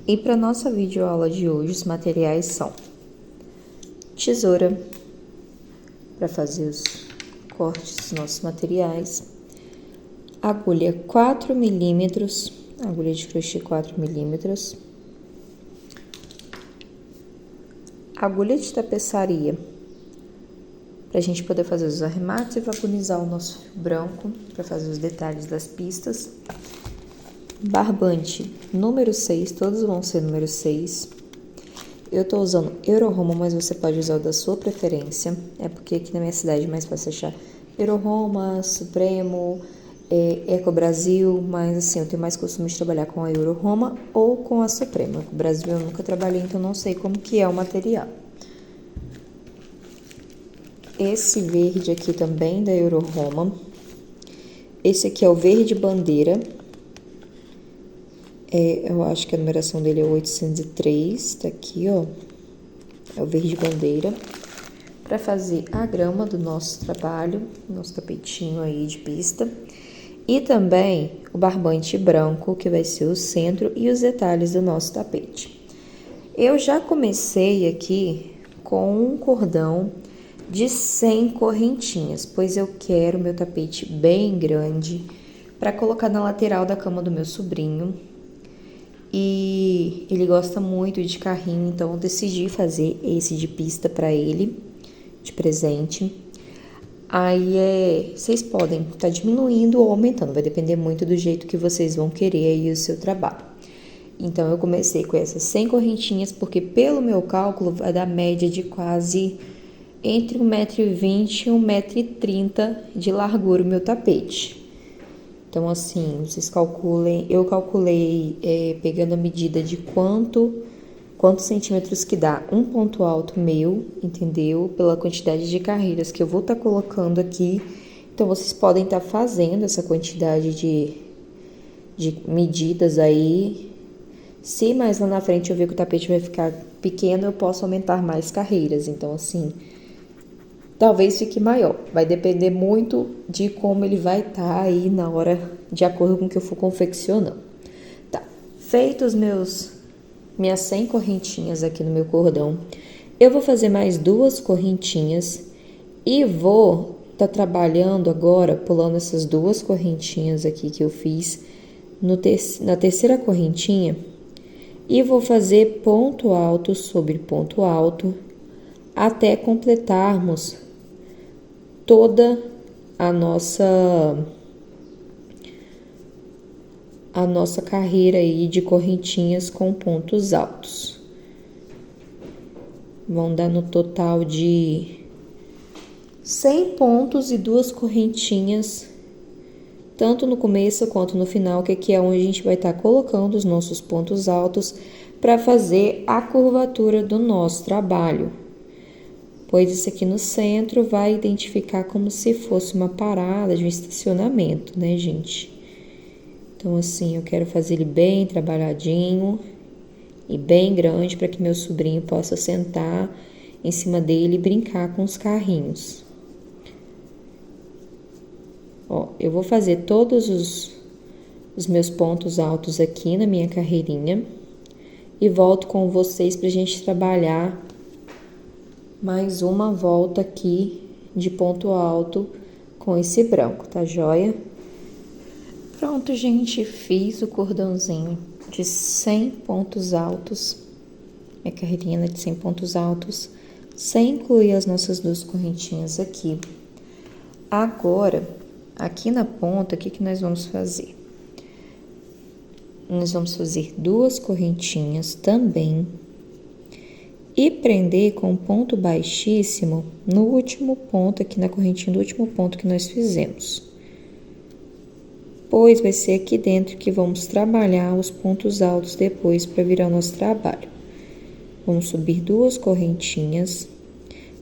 E para nossa videoaula de hoje, os materiais são tesoura, para fazer os cortes dos nossos materiais, agulha 4 milímetros, agulha de crochê 4 milímetros, agulha de tapeçaria, para a gente poder fazer os arremates e vaporizar o nosso fio branco, para fazer os detalhes das pistas, barbante número 6, todos vão ser número 6. Eu tô usando Euroroma, mas você pode usar o da sua preferência. É porque aqui na minha cidade é mais fácil achar Euroroma, Supremo, Eco Brasil, mas assim, eu tenho mais costume de trabalhar com a Euroroma ou com a Supremo. Eco Brasil eu nunca trabalhei, então não sei como que é o material. Esse verde aqui também da Euroroma. Esse aqui é o verde bandeira. Eu acho que a numeração dele é 803, tá aqui, ó. É o verde bandeira. Para fazer a grama do nosso trabalho, nosso tapetinho aí de pista. E também o barbante branco, que vai ser o centro e os detalhes do nosso tapete. Eu já comecei aqui com um cordão de 100 correntinhas, pois eu quero meu tapete bem grande para colocar na lateral da cama do meu sobrinho. E ele gosta muito de carrinho, então eu decidi fazer esse de pista para ele, de presente. Aí vocês podem estar diminuindo ou aumentando, vai depender muito do jeito que vocês vão querer aí o seu trabalho. Então eu comecei com essas 100 correntinhas, porque pelo meu cálculo vai dar média de quase entre 1,20 m e 1,30 m de largura o meu tapete. Então, assim, vocês calculem, eu calculei pegando a medida de quantos centímetros que dá um ponto alto meu, entendeu? Pela quantidade de carreiras que eu vou estar colocando aqui. Então, vocês podem estar fazendo essa quantidade de medidas aí. Se mais lá na frente eu ver que o tapete vai ficar pequeno, eu posso aumentar mais carreiras. Então, assim, talvez fique maior. Vai depender muito de como ele vai estar aí na hora, de acordo com o que eu for confeccionando. Tá, feitos minhas 100 correntinhas aqui no meu cordão, eu vou fazer mais 2 correntinhas e vou tá trabalhando agora, pulando essas 2 correntinhas aqui que eu fiz na terceira correntinha e vou fazer ponto alto sobre ponto alto até completarmos toda a nossa carreira aí de correntinhas com pontos altos. Vão dar no total de 100 pontos e 2 correntinhas, tanto no começo quanto no final, que aqui é onde a gente vai estar colocando os nossos pontos altos para fazer a curvatura do nosso trabalho. Pois isso aqui no centro vai identificar como se fosse uma parada de um estacionamento, né, gente? Então, assim, eu quero fazer ele bem trabalhadinho e bem grande para que meu sobrinho possa sentar em cima dele e brincar com os carrinhos. Ó, eu vou fazer todos os meus pontos altos aqui na minha carreirinha e volto com vocês para a gente trabalhar mais uma volta aqui de ponto alto com esse branco, tá joia? Pronto, gente, fiz o cordãozinho de 100 pontos altos, minha carreirinha de 100 pontos altos, sem incluir as nossas 2 correntinhas aqui. Agora, aqui na ponta, o que nós vamos fazer? Nós vamos fazer 2 correntinhas também e prender com um ponto baixíssimo no último ponto, aqui na correntinha do último ponto que nós fizemos. Pois vai ser aqui dentro que vamos trabalhar os pontos altos depois para virar o nosso trabalho. Vamos subir 2 correntinhas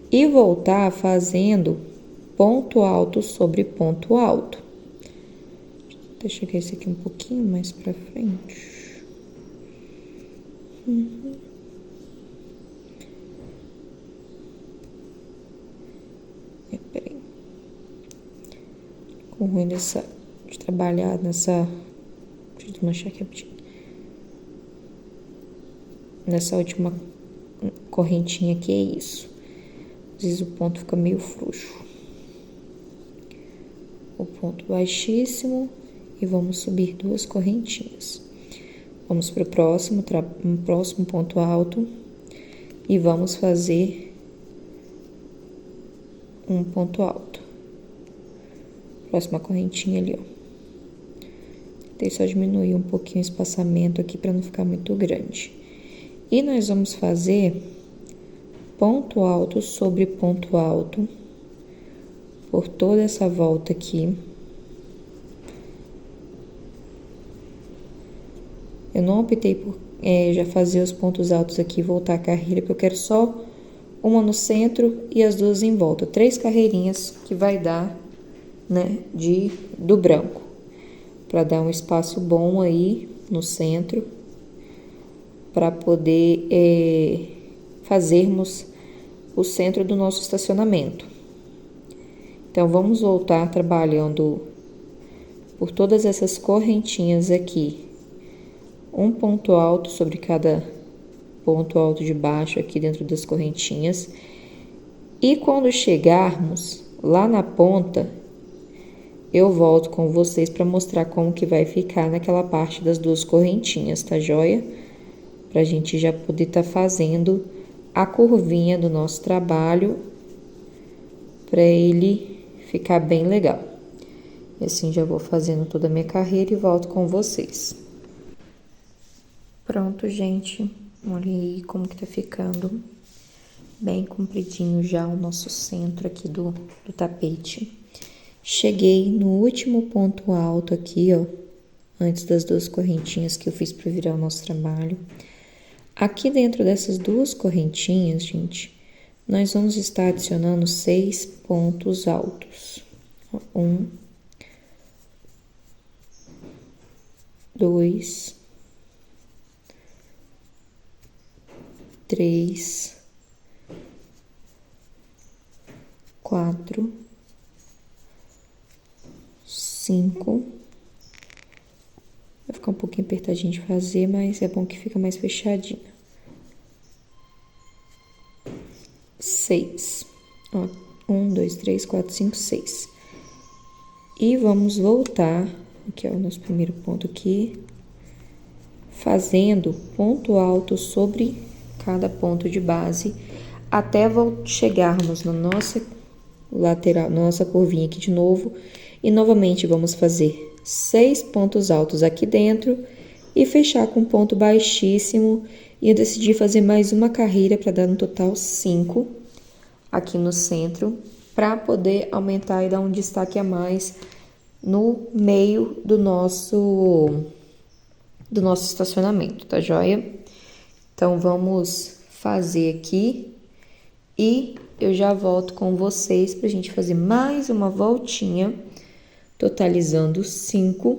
e voltar fazendo ponto alto sobre ponto alto. Deixa eu chegar esse aqui um pouquinho mais para frente. Peraí. Com ruim de trabalhar nessa. Deixa eu desmanchar aqui rapidinho. nessa última correntinha aqui é isso. Às vezes o ponto fica meio frouxo. O ponto baixíssimo e vamos subir 2 correntinhas. Vamos para o próximo ponto alto e vamos fazer um ponto alto. Próxima correntinha ali, ó. Tentei só diminuir um pouquinho o espaçamento aqui para não ficar muito grande. E nós vamos fazer ponto alto sobre ponto alto por toda essa volta aqui. Eu não optei por já fazer os pontos altos aqui e voltar a carreira, porque eu quero só uma no centro e as 2 em volta. 3 carreirinhas que vai dar, né, do branco. Para dar um espaço bom aí no centro, para poder fazermos o centro do nosso estacionamento. Então, vamos voltar trabalhando por todas essas correntinhas aqui. Um ponto alto sobre cada ponto alto de baixo aqui dentro das correntinhas. E quando chegarmos lá na ponta, eu volto com vocês para mostrar como que vai ficar naquela parte das 2 correntinhas, tá joia? Pra gente já poder tá fazendo a curvinha do nosso trabalho, para ele ficar bem legal. E assim já vou fazendo toda a minha carreira e volto com vocês. Pronto, gente. Olha aí como que tá ficando. Bem compridinho já o nosso centro aqui do tapete. Cheguei no último ponto alto aqui, ó, antes das 2 correntinhas que eu fiz para virar o nosso trabalho. Aqui dentro dessas 2 correntinhas, gente, nós vamos estar adicionando 6 pontos altos. 1, 2, 3, 4, 5. Vai ficar um pouquinho apertadinho de fazer, mas é bom que fica mais fechadinho. 6. Ó, 1, 2, 3, 4, 5, 6. E vamos voltar, aqui é o nosso primeiro ponto aqui, fazendo ponto alto sobre cada ponto de base, até chegarmos na nossa lateral, nossa curvinha aqui de novo. E novamente vamos fazer 6 pontos altos aqui dentro e fechar com ponto baixíssimo. E eu decidi fazer mais uma carreira para dar no total 5 aqui no centro, para poder aumentar e dar um destaque a mais no meio do nosso estacionamento, tá joia? Então, vamos fazer aqui e eu já volto com vocês pra gente fazer mais uma voltinha, totalizando 5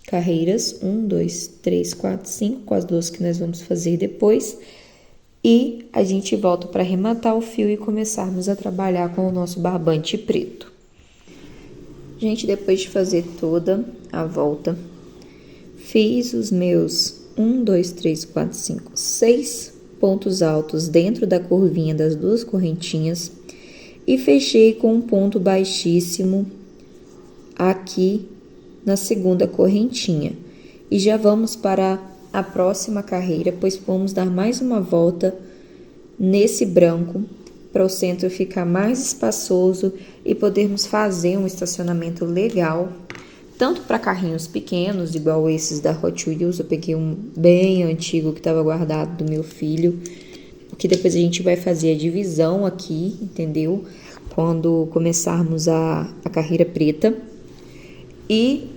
carreiras. 1, 2, 3, 4, 5, com as 2 que nós vamos fazer depois. E a gente volta para arrematar o fio e começarmos a trabalhar com o nosso barbante preto. Gente, depois de fazer toda a volta, fiz os meus 1, 2, 3, 4, 5, 6 pontos altos dentro da curvinha das 2 correntinhas e fechei com um ponto baixíssimo aqui na segunda correntinha. E já vamos para a próxima carreira, pois vamos dar mais uma volta nesse branco para o centro ficar mais espaçoso e podermos fazer um estacionamento legal, tanto para carrinhos pequenos, igual esses da Hot Wheels. Eu peguei um bem antigo que estava guardado do meu filho, que depois a gente vai fazer a divisão aqui, entendeu? Quando começarmos a carreira preta. E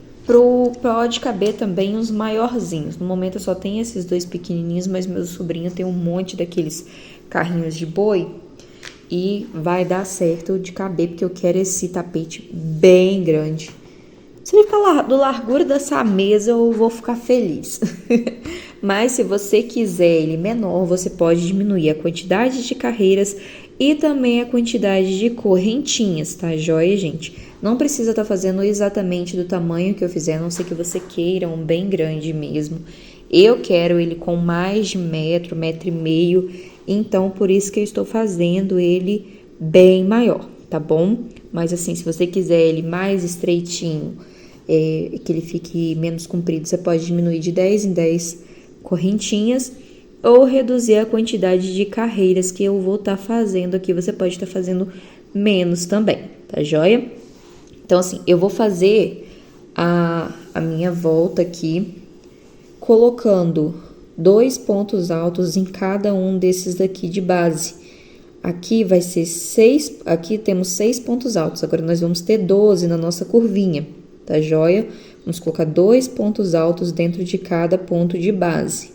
pode caber também uns maiorzinhos. No momento eu só tenho esses 2 pequenininhos, mas meu sobrinho tem um monte daqueles carrinhos de boi e vai dar certo de caber, porque eu quero esse tapete bem grande. Se ele ficar do largura dessa mesa, eu vou ficar feliz. Mas se você quiser ele menor, você pode diminuir a quantidade de carreiras e também a quantidade de correntinhas, tá joia, gente? Não precisa estar fazendo exatamente do tamanho que eu fizer, a não ser que você queira um bem grande mesmo. Eu quero ele com mais de metro, metro e meio, então por isso que eu estou fazendo ele bem maior, tá bom? Mas assim, se você quiser ele mais estreitinho, que ele fique menos comprido, você pode diminuir de 10 em 10 correntinhas ou reduzir a quantidade de carreiras que eu vou estar fazendo aqui. Você pode estar fazendo menos também, tá joia? Então assim, eu vou fazer a minha volta aqui, colocando 2 pontos altos em cada um desses daqui de base. Aqui vai ser 6, aqui temos 6 pontos altos, agora nós vamos ter 12 na nossa curvinha, tá joia? Vamos colocar 2 pontos altos dentro de cada ponto de base.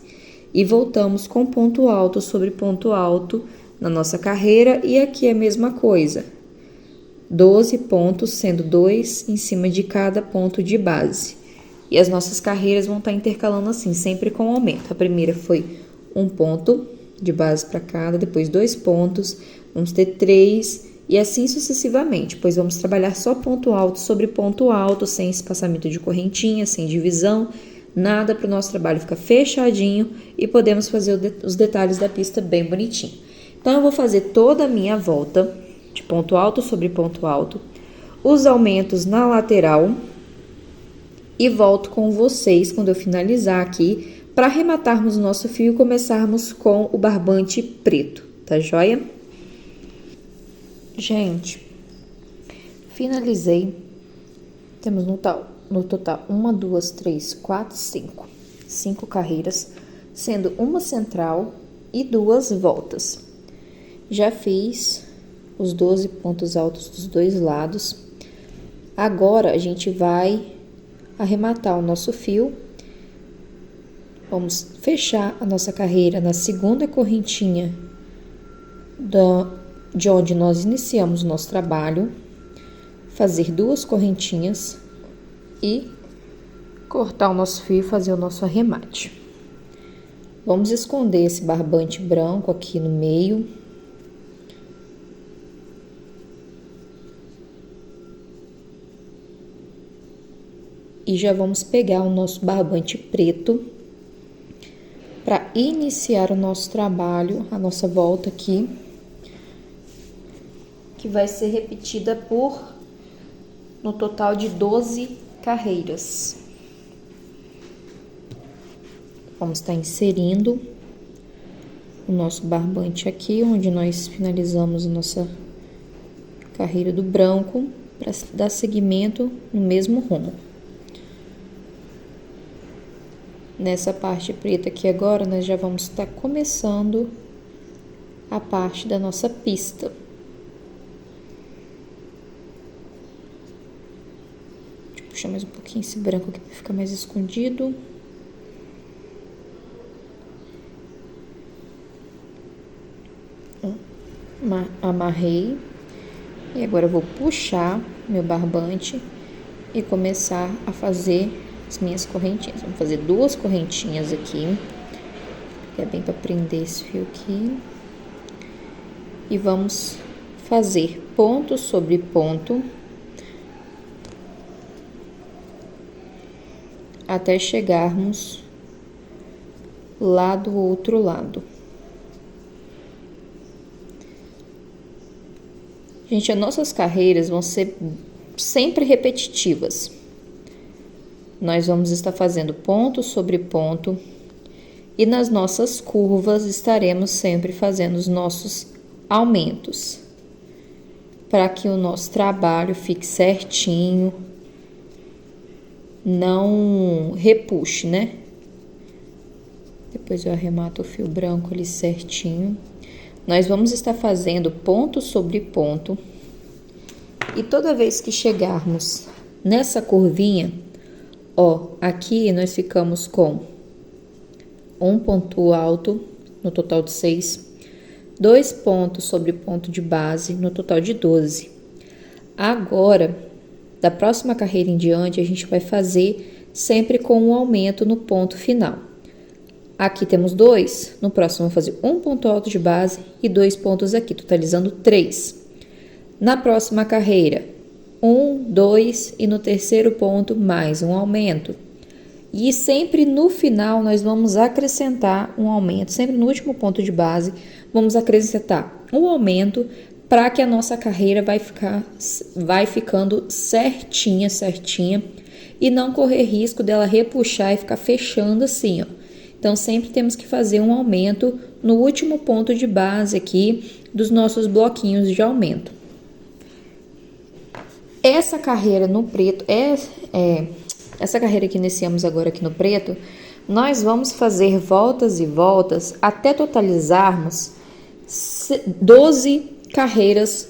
E voltamos com ponto alto sobre ponto alto na nossa carreira, e aqui é a mesma coisa. 12 pontos, sendo 2 em cima de cada ponto de base. E as nossas carreiras vão estar intercalando assim, sempre com aumento. A primeira foi 1 ponto de base para cada, depois 2 pontos, vamos ter 3 e assim sucessivamente, pois vamos trabalhar só ponto alto sobre ponto alto, sem espaçamento de correntinha, sem divisão, nada, para o nosso trabalho ficar fechadinho e podemos fazer os detalhes da pista bem bonitinho. Então, eu vou fazer toda a minha volta de ponto alto sobre ponto alto, os aumentos na lateral e volto com vocês quando eu finalizar aqui, para arrematarmos o nosso fio e começarmos com o barbante preto, tá joia? Gente, finalizei. Temos no total 1, 2, 3, 4, 5. 5 carreiras, sendo uma central e 2 voltas. Já fiz os 12 pontos altos dos dois lados. Agora, a gente vai arrematar o nosso fio. Vamos fechar a nossa carreira na segunda correntinha de onde nós iniciamos o nosso trabalho, fazer 2 correntinhas e cortar o nosso fio e fazer o nosso arremate. Vamos esconder esse barbante branco aqui no meio. E já vamos pegar o nosso barbante preto para iniciar o nosso trabalho, a nossa volta aqui, que vai ser repetida no total de 12 carreiras. Vamos estar inserindo o nosso barbante aqui, onde nós finalizamos a nossa carreira do branco, para dar seguimento no mesmo rumo. Nessa parte preta aqui agora, nós já vamos estar começando a parte da nossa pista. Deixa eu puxar mais um pouquinho esse branco aqui para ficar mais escondido. Amarrei. E agora eu vou puxar meu barbante e começar a fazer as minhas correntinhas. Vamos fazer 2 correntinhas aqui, que é bem para prender esse fio aqui. E vamos fazer ponto sobre ponto até chegarmos lá do outro lado. Gente, as nossas carreiras vão ser sempre repetitivas. Nós vamos estar fazendo ponto sobre ponto e nas nossas curvas estaremos sempre fazendo os nossos aumentos para que o nosso trabalho fique certinho, não repuxe, né? Depois eu arremato o fio branco ali certinho. Nós vamos estar fazendo ponto sobre ponto e toda vez que chegarmos nessa curvinha, ó, aqui nós ficamos com 1 ponto alto no total de 6, 2 pontos sobre ponto de base no total de 12. Agora, da próxima carreira em diante, a gente vai fazer sempre com um aumento no ponto final. Aqui temos 2, no próximo vamos fazer 1 ponto alto de base e 2 pontos aqui, totalizando 3. Na próxima carreira, 1, 2 e no terceiro ponto mais um aumento. E sempre no final nós vamos acrescentar um aumento, sempre no último ponto de base, vamos acrescentar um aumento para que a nossa carreira vai ficando certinha e não correr risco dela repuxar e ficar fechando assim, ó. Então sempre temos que fazer um aumento no último ponto de base aqui dos nossos bloquinhos de aumento. Essa carreira no preto essa carreira que iniciamos agora aqui no preto, nós vamos fazer voltas e voltas até totalizarmos 12 carreiras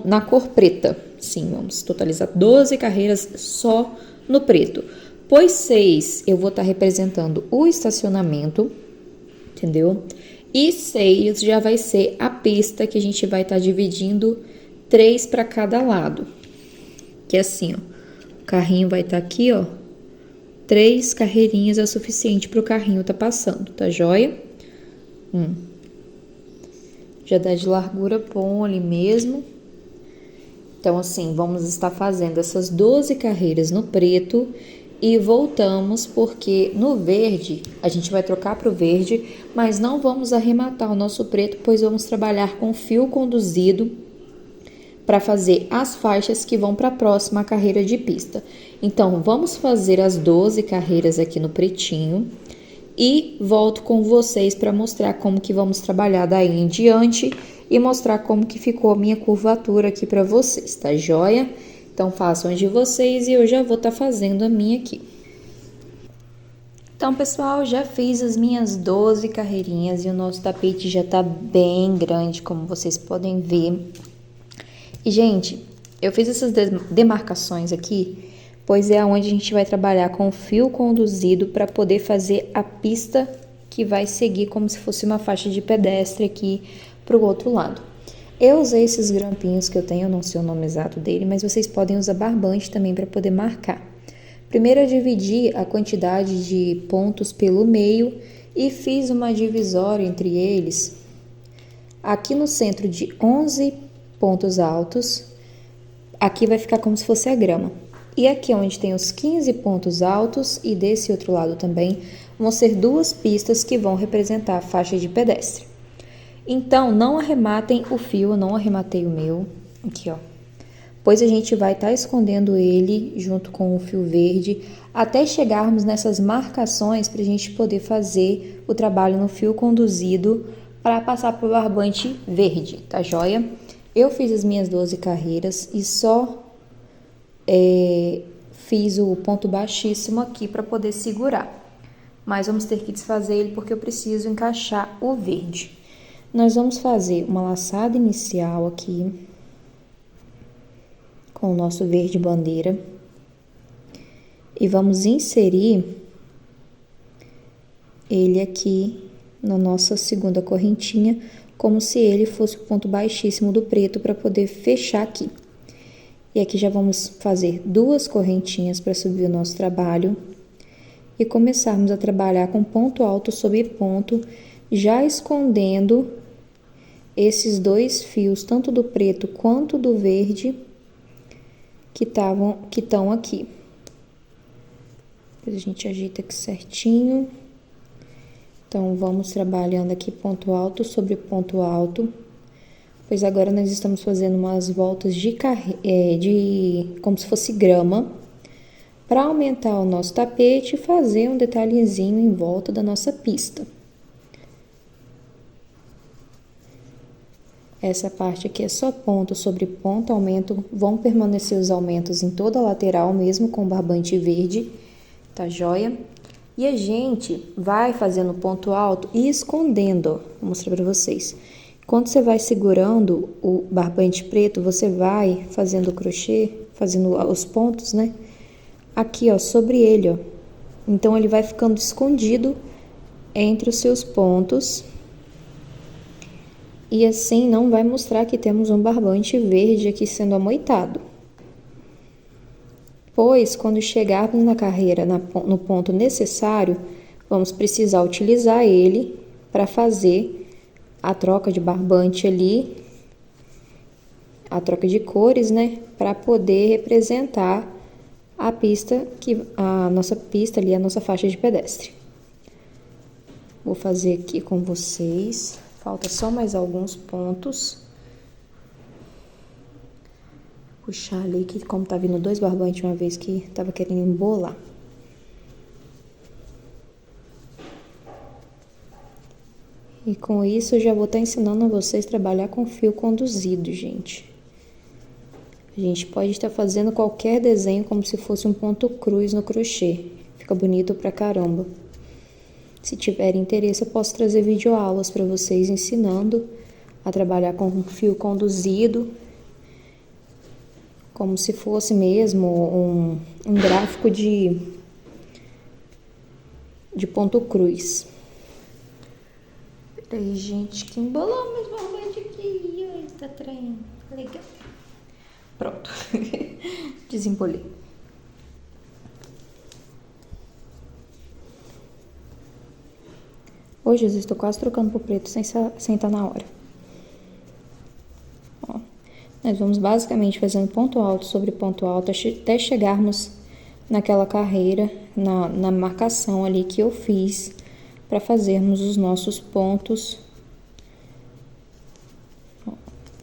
na cor preta. Sim, vamos totalizar 12 carreiras só no preto. Pois 6 eu vou estar representando o estacionamento, entendeu? E 6 já vai ser a pista que a gente vai estar dividindo 3 para cada lado. Que é assim, ó. O carrinho vai estar aqui, ó. 3 carreirinhas é o suficiente para o carrinho tá passando, tá joia? Já dá de largura bom ali mesmo. Então, assim, vamos estar fazendo essas 12 carreiras no preto e voltamos porque no verde, a gente vai trocar para o verde, mas não vamos arrematar o nosso preto, pois vamos trabalhar com fio conduzido para fazer as faixas que vão para a próxima carreira de pista. Então, vamos fazer as 12 carreiras aqui no pretinho e volto com vocês para mostrar como que vamos trabalhar daí em diante e mostrar como que ficou a minha curvatura aqui para vocês, tá joia? Então, façam as de vocês e eu já vou estar fazendo a minha aqui. Então, pessoal, já fiz as minhas 12 carreirinhas e o nosso tapete já tá bem grande, como vocês podem ver. E, gente, eu fiz essas demarcações aqui, pois é onde a gente vai trabalhar com o fio conduzido para poder fazer a pista que vai seguir como se fosse uma faixa de pedestre aqui para o outro lado. Eu usei esses grampinhos que eu tenho, eu não sei o nome exato dele, mas vocês podem usar barbante também para poder marcar. Primeiro eu dividi a quantidade de pontos pelo meio e fiz uma divisória entre eles aqui no centro de 11 pontos altos. Aqui vai ficar como se fosse a grama. E aqui onde tem os 15 pontos altos e desse outro lado também vão ser 2 pistas que vão representar a faixa de pedestre. Então, não arrematem o fio, eu não arrematei o meu, aqui ó, pois a gente vai estar escondendo ele junto com o fio verde até chegarmos nessas marcações para a gente poder fazer o trabalho no fio conduzido para passar para o barbante verde, tá joia? Eu fiz as minhas 12 carreiras e só fiz o ponto baixíssimo aqui para poder segurar, mas vamos ter que desfazer ele porque eu preciso encaixar o verde. Nós vamos fazer uma laçada inicial aqui com o nosso verde bandeira e vamos inserir ele aqui na nossa segunda correntinha, como se ele fosse o ponto baixíssimo do preto para poder fechar aqui. E aqui já vamos fazer 2 correntinhas para subir o nosso trabalho e começarmos a trabalhar com ponto alto sobre ponto, já escondendo esses 2 fios, tanto do preto quanto do verde, que estão aqui. Depois a gente ajeita aqui certinho. Então, vamos trabalhando aqui ponto alto sobre ponto alto, pois agora nós estamos fazendo umas voltas de como se fosse grama, para aumentar o nosso tapete e fazer um detalhezinho em volta da nossa pista. Essa parte aqui é só ponto sobre ponto, aumento, vão permanecer os aumentos em toda a lateral, mesmo com barbante verde, tá joia? E a gente vai fazendo ponto alto e escondendo, ó, vou mostrar pra vocês. Quando você vai segurando o barbante preto, você vai fazendo o crochê, fazendo os pontos, né? Aqui, ó, sobre ele, ó. Então, ele vai ficando escondido entre os seus pontos. E assim não vai mostrar que temos um barbante verde aqui sendo amoitado. Pois, quando chegarmos na carreira, no ponto necessário, vamos precisar utilizar ele para fazer a troca de barbante ali, a troca de cores, né? Para poder representar a nossa pista ali, a nossa faixa de pedestre. Vou fazer aqui com vocês. Falta só mais alguns pontos. Puxar ali, que como tá vindo 2 barbantes uma vez que tava querendo embolar. E com isso eu já vou estar ensinando a vocês a trabalhar com fio conduzido, gente. A gente pode estar fazendo qualquer desenho como se fosse um ponto cruz no crochê. Fica bonito pra caramba. Se tiver interesse, eu posso trazer videoaulas para vocês ensinando a trabalhar com fio conduzido, como se fosse mesmo um gráfico de ponto cruz. Peraí, gente, que embolou mais barbante aqui. Ai, tá traindo. Legal. Pronto. Desembolei. Ô, Jesus, estou quase trocando pro preto sem estar na hora. Ó, nós vamos basicamente fazendo ponto alto sobre ponto alto até chegarmos naquela carreira, na marcação ali que eu fiz para fazermos os nossos pontos. Ó,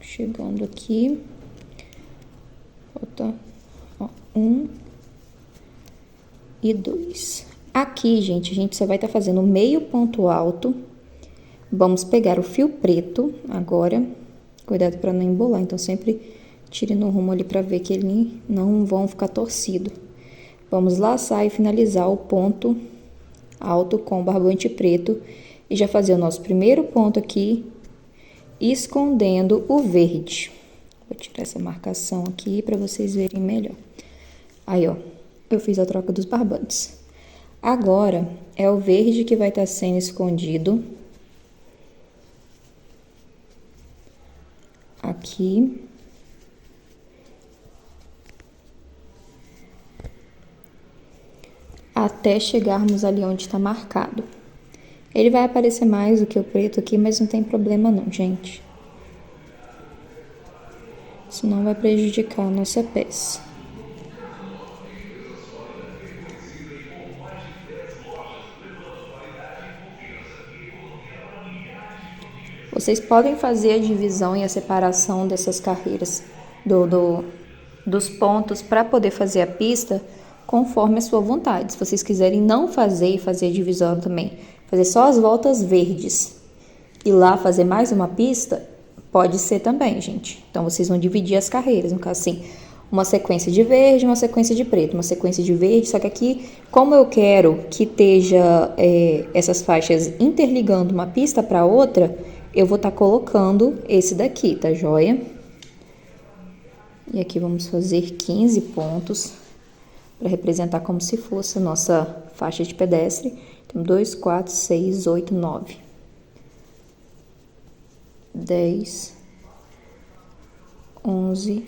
chegando aqui. Falta 1 e 2. Aqui, gente, a gente só vai estar fazendo meio ponto alto. Vamos pegar o fio preto agora. Cuidado para não embolar, então sempre tire no rumo ali para ver que ele não vão ficar torcido. Vamos laçar e finalizar o ponto alto com o barbante preto e já fazer o nosso primeiro ponto aqui, escondendo o verde. Vou tirar essa marcação aqui para vocês verem melhor. Aí, ó, eu fiz a troca dos barbantes. Agora, é o verde que vai estar sendo escondido. Aqui. Até chegarmos ali onde está marcado. Ele vai aparecer mais do que o preto aqui, mas não tem problema não, gente. Senão vai prejudicar a nossa peça. Vocês podem fazer a divisão e a separação dessas carreiras dos pontos para poder fazer a pista conforme a sua vontade. Se vocês quiserem não fazer e fazer a divisão também, fazer só as voltas verdes e lá fazer mais uma pista, pode ser também, gente. Então, vocês vão dividir as carreiras, no caso assim, uma sequência de verde, uma sequência de preto, uma sequência de verde, só que aqui, como eu quero que esteja essas faixas interligando uma pista para outra, eu vou estar colocando esse daqui, tá joia? E aqui vamos fazer 15 pontos para representar como se fosse a nossa faixa de pedestre. Então, 2, 4, 6, 8, 9, 10, 11,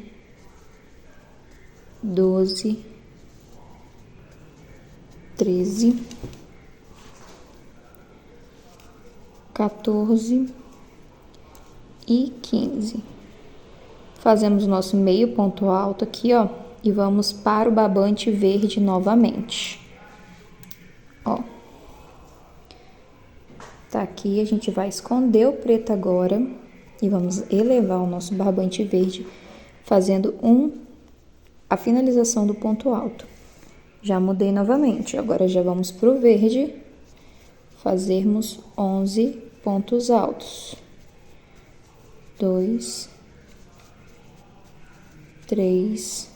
12, 13, 14 e 15. Fazemos o nosso meio ponto alto aqui, ó, e vamos para o barbante verde novamente. Ó. Tá aqui, a gente vai esconder o preto agora e vamos elevar o nosso barbante verde, fazendo a finalização do ponto alto. Já mudei novamente, agora já vamos pro verde, fazermos 11 pontos altos. 2, 3,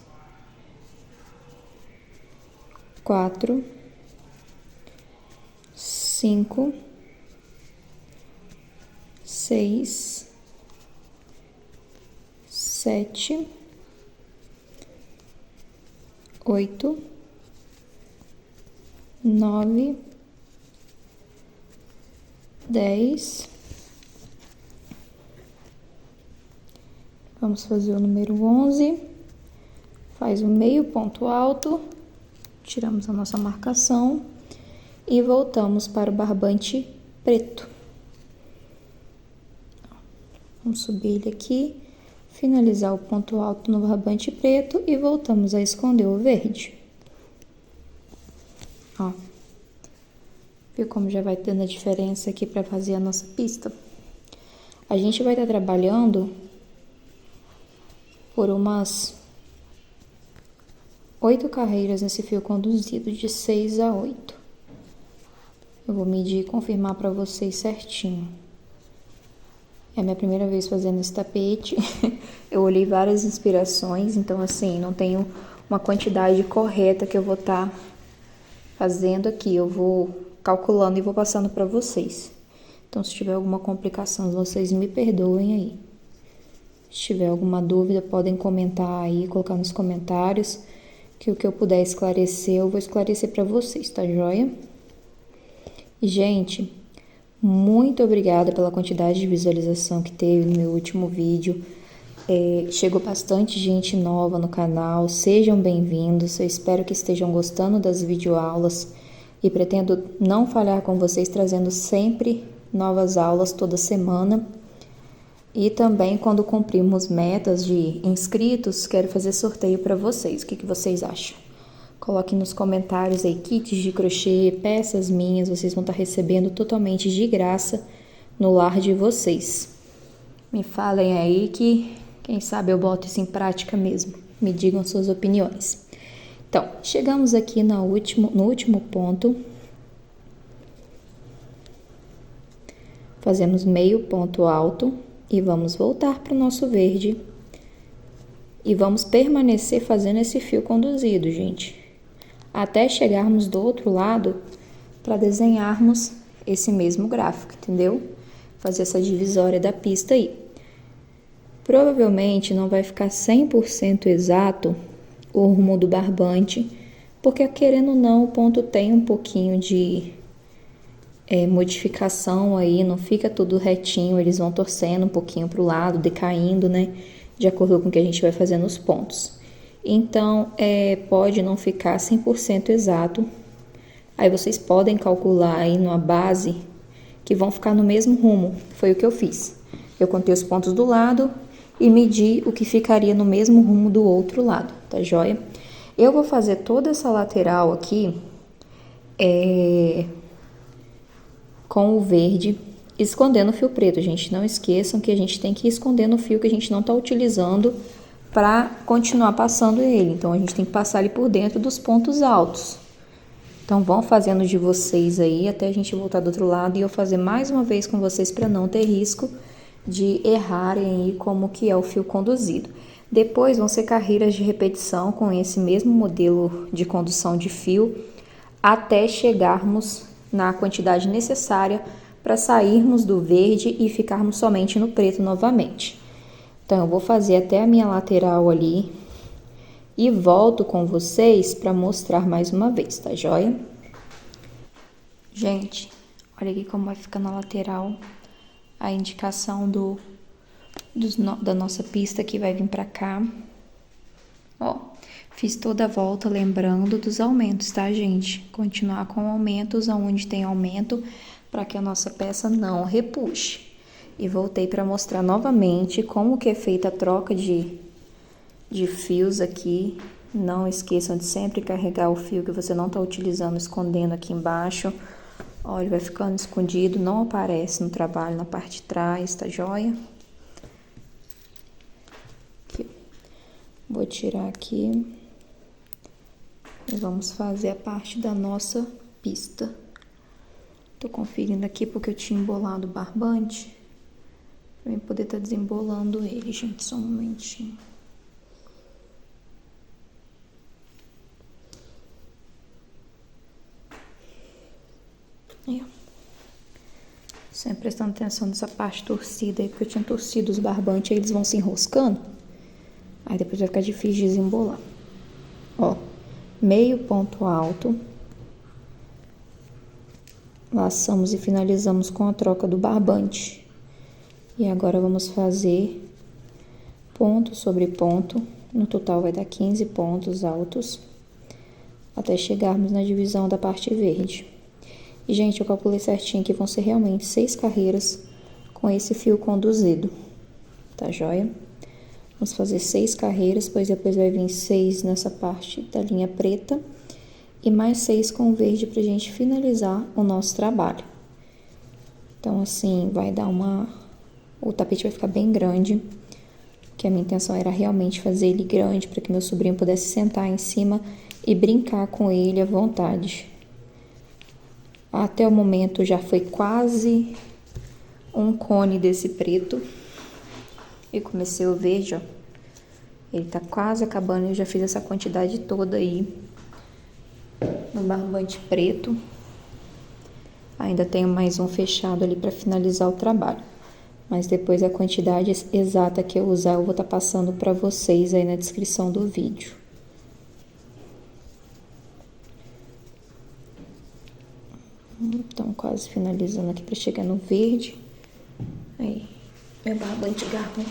4, 5, 6, 7, 8, 9, 10. Vamos fazer o número 11. Faz o meio ponto alto, tiramos a nossa marcação e voltamos para o barbante preto. Vamos subir ele aqui, finalizar o ponto alto no barbante preto e voltamos a esconder o verde. Ó. Viu como já vai dando a diferença aqui pra fazer a nossa pista? A gente vai estar trabalhando por umas 8 carreiras nesse fio conduzido, de 6 a 8. Eu vou medir e confirmar pra vocês certinho. É a minha primeira vez fazendo esse tapete. Eu olhei várias inspirações, então assim, não tenho uma quantidade correta que eu vou estar fazendo aqui. Eu vou calculando e vou passando pra vocês. Então, se tiver alguma complicação, vocês me perdoem aí. Se tiver alguma dúvida, podem comentar aí, colocar nos comentários, que o que eu puder esclarecer, eu vou esclarecer pra vocês, tá joia? E, gente, muito obrigada pela quantidade de visualização que teve no meu último vídeo. Chegou bastante gente nova no canal, sejam bem-vindos. Eu espero que estejam gostando das videoaulas e pretendo não falhar com vocês, trazendo sempre novas aulas toda semana. E também, quando cumprirmos metas de inscritos, quero fazer sorteio para vocês. O que vocês acham? Coloquem nos comentários aí kits de crochê, peças minhas, vocês vão estar recebendo totalmente de graça no lar de vocês. Me falem aí que, quem sabe, eu boto isso em prática mesmo. Me digam suas opiniões. Então, chegamos aqui no último ponto. Fazemos meio ponto alto e vamos voltar para o nosso verde. E vamos permanecer fazendo esse fio conduzido, gente, até chegarmos do outro lado para desenharmos esse mesmo gráfico, entendeu? Fazer essa divisória da pista aí. Provavelmente não vai ficar 100% exato o rumo do barbante, porque querendo ou não, o ponto tem um pouquinho de modificação aí, não fica tudo retinho, eles vão torcendo um pouquinho para o lado, decaindo, né? De acordo com o que a gente vai fazendo os pontos. Então, pode não ficar 100% exato. Aí vocês podem calcular aí numa base que vão ficar no mesmo rumo. Foi o que eu fiz. Eu contei os pontos do lado e medi o que ficaria no mesmo rumo do outro lado, tá joia? Eu vou fazer toda essa lateral aqui com o verde, escondendo o fio preto, gente. Não esqueçam que a gente tem que ir escondendo o fio que a gente não tá utilizando para continuar passando ele. Então, a gente tem que passar ele por dentro dos pontos altos. Então, vão fazendo de vocês aí até a gente voltar do outro lado e eu fazer mais uma vez com vocês para não ter risco de errarem aí como que é o fio conduzido. Depois vão ser carreiras de repetição com esse mesmo modelo de condução de fio até chegarmos na quantidade necessária para sairmos do verde e ficarmos somente no preto novamente. Então, eu vou fazer até a minha lateral ali e volto com vocês para mostrar mais uma vez, tá joia? Gente, olha aqui como vai ficar na lateral a indicação da nossa pista que vai vir pra cá. Ó, fiz toda a volta lembrando dos aumentos, tá, gente? Continuar com aumentos aonde tem aumento para que a nossa peça não repuxe. E voltei para mostrar novamente como que é feita a troca de fios aqui. Não esqueçam de sempre carregar o fio que você não tá utilizando, escondendo aqui embaixo. Ó, ele vai ficando escondido, não aparece no trabalho na parte de trás, tá joia? Aqui. Vou tirar aqui. E vamos fazer a parte da nossa pista. Tô conferindo aqui porque eu tinha embolado o barbante. Pra eu poder tá desembolando ele, gente, só um momentinho. Aí, ó. Sempre prestando atenção nessa parte torcida aí, porque eu tinha torcido os barbantes, aí eles vão se enroscando. Aí depois vai ficar difícil de desembolar. Ó, meio ponto alto. Laçamos e finalizamos com a troca do barbante. E agora vamos fazer ponto sobre ponto. No total vai dar 15 pontos altos, até chegarmos na divisão da parte verde. E, gente, eu calculei certinho que vão ser realmente 6 carreiras com esse fio conduzido, tá joia? Vamos fazer 6 carreiras, pois depois vai vir 6 nessa parte da linha preta e mais 6 com o verde pra gente finalizar o nosso trabalho. Então, assim, vai dar o tapete vai ficar bem grande, que a minha intenção era realmente fazer ele grande para que meu sobrinho pudesse sentar em cima e brincar com ele à vontade. Até o momento já foi quase um cone desse preto. E comecei o verde, ó. Ele tá quase acabando, eu já fiz essa quantidade toda aí no barbante preto. Ainda tenho mais um fechado ali para finalizar o trabalho. Mas depois a quantidade exata que eu usar, eu vou estar passando para vocês aí na descrição do vídeo. Então, quase finalizando aqui para chegar no verde. Aí, meu barbante garro.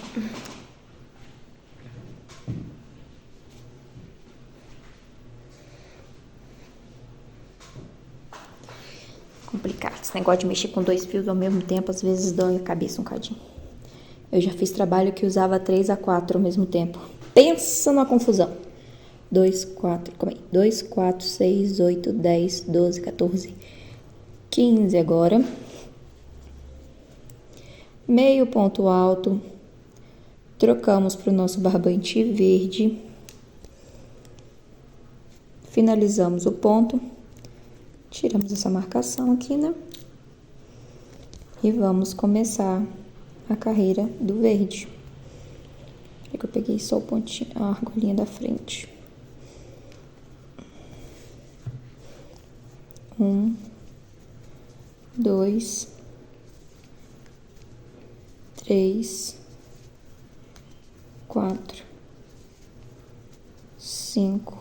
Complicado. Esse negócio de mexer com 2 fios ao mesmo tempo, às vezes dói a cabeça um cadinho. Eu já fiz trabalho que usava 3 a 4 ao mesmo tempo. Pensa numa confusão. 2, 4, calma aí. 2, 4, 6, 8, 10, 12, 14, 15 agora. Meio ponto alto. Trocamos para o nosso barbante verde. Finalizamos o ponto. Tiramos essa marcação aqui, né? E vamos começar a carreira do verde. É que eu peguei só o pontinho, a argolinha da frente. 1, 2, 3, 4, 5,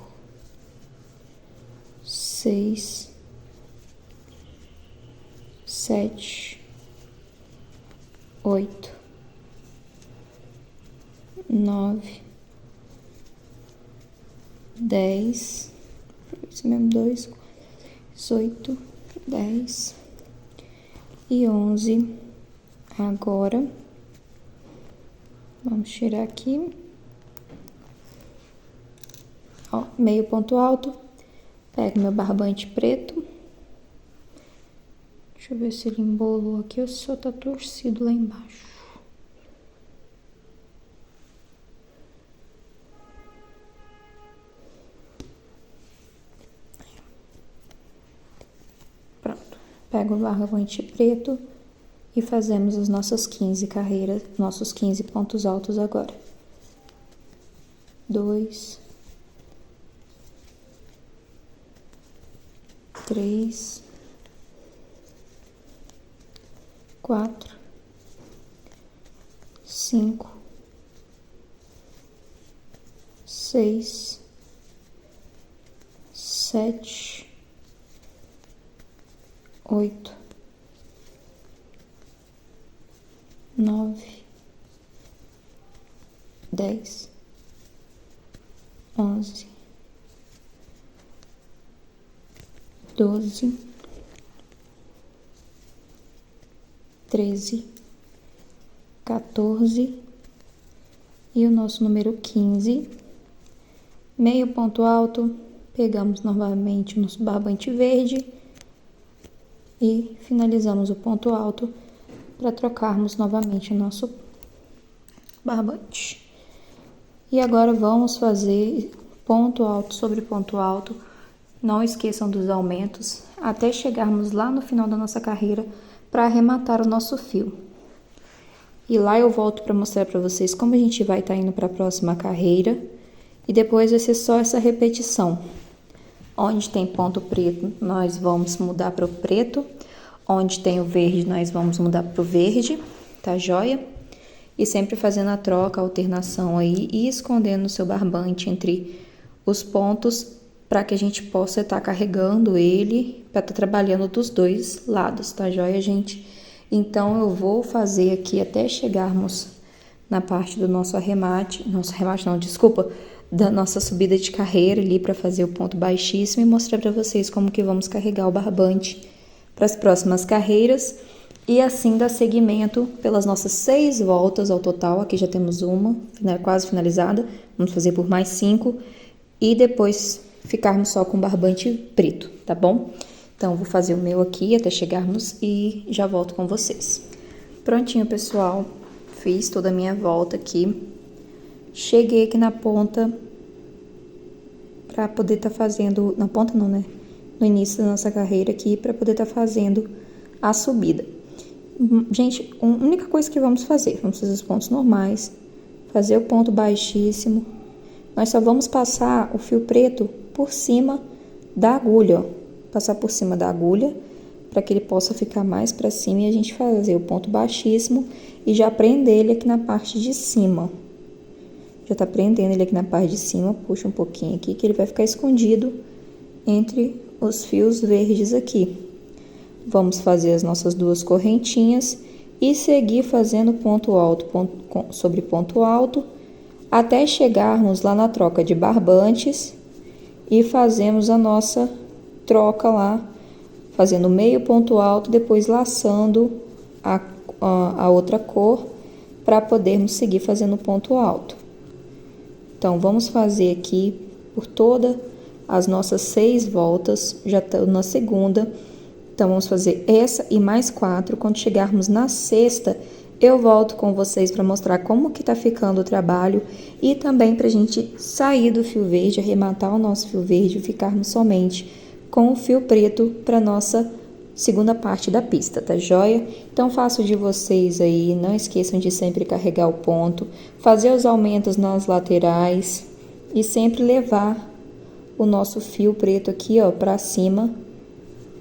6, 7, 8, 9, 10, isso mesmo, 2, 8, 10 e 11. Agora, vamos tirar aqui, ó, meio ponto alto, pego meu barbante preto. Deixa eu ver se ele embolou aqui ou se só tá torcido lá embaixo. Pronto. Pego o barbante preto e fazemos as nossas 15 carreiras, nossos 15 pontos altos agora. 2, 3, 4, 5, 6, 7, 8, 9, 10, 11, 12, 13, 14 e o nosso número 15. Meio ponto alto, pegamos novamente o nosso barbante verde e finalizamos o ponto alto para trocarmos novamente o nosso barbante. E agora vamos fazer ponto alto sobre ponto alto. Não esqueçam dos aumentos até chegarmos lá no final da nossa carreira para arrematar o nosso fio. E lá eu volto para mostrar para vocês como a gente vai estar indo para a próxima carreira. E depois vai ser só essa repetição. Onde tem ponto preto, nós vamos mudar para o preto. Onde tem o verde, nós vamos mudar para o verde, tá joia? E sempre fazendo a troca, a alternação aí e escondendo o seu barbante entre os pontos para que a gente possa estar carregando ele, para estar trabalhando dos dois lados, tá joia, gente? Então, eu vou fazer aqui até chegarmos na parte do nosso arremate, da nossa subida de carreira ali para fazer o ponto baixíssimo e mostrar para vocês como que vamos carregar o barbante para as próximas carreiras e assim dar seguimento pelas nossas 6 voltas ao total. Aqui já temos uma, quase finalizada, vamos fazer por mais 5 e depois ficarmos só com barbante preto, tá bom? Então, vou fazer o meu aqui até chegarmos e já volto com vocês. Prontinho, pessoal. Fiz toda a minha volta aqui. Cheguei aqui na ponta pra poder tá fazendo... Na ponta não, né? No início da nossa carreira aqui, pra poder tá fazendo a subida. Gente, a única coisa que vamos fazer os pontos normais, fazer o ponto baixíssimo. Nós só vamos passar o fio preto por cima da agulha, ó. Passar por cima da agulha, para que ele possa ficar mais para cima e a gente fazer o ponto baixíssimo e já prender ele aqui na parte de cima. Já tá prendendo ele aqui na parte de cima, puxa um pouquinho aqui, que ele vai ficar escondido entre os fios verdes aqui. Vamos fazer as nossas duas correntinhas e seguir fazendo ponto alto sobre ponto alto, até chegarmos lá na troca de barbantes e fazemos a nossa troca lá, fazendo meio ponto alto, depois laçando a outra cor para podermos seguir fazendo ponto alto. Então, vamos fazer aqui por todas as nossas 6 voltas, já estamos na segunda. Então, vamos fazer essa e mais 4. Quando chegarmos na sexta, eu volto com vocês para mostrar como que tá ficando o trabalho e também pra gente sair do fio verde, arrematar o nosso fio verde e ficarmos somente com o fio preto para nossa segunda parte da pista, tá joia? Então, faço de vocês aí, não esqueçam de sempre carregar o ponto, fazer os aumentos nas laterais e sempre levar o nosso fio preto aqui, ó, pra cima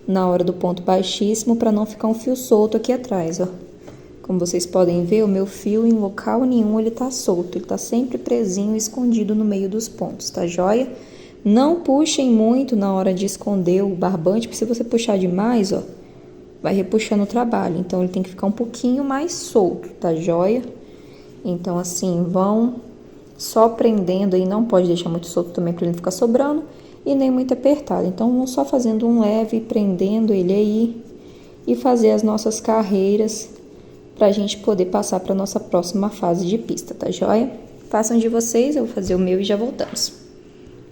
na hora do ponto baixíssimo, para não ficar um fio solto aqui atrás, ó. Como vocês podem ver, o meu fio em local nenhum ele tá solto, ele tá sempre presinho, escondido no meio dos pontos, tá joia? Não puxem muito na hora de esconder o barbante, porque se você puxar demais, ó, vai repuxando o trabalho. Então, ele tem que ficar um pouquinho mais solto, tá joia? Então, assim, vão só prendendo aí, não pode deixar muito solto também para ele não ficar sobrando e nem muito apertado. Então, vamos só fazendo um leve, prendendo ele aí e fazer as nossas carreiras pra gente poder passar para nossa próxima fase de pista, tá joia? Façam de vocês, eu vou fazer o meu e já voltamos.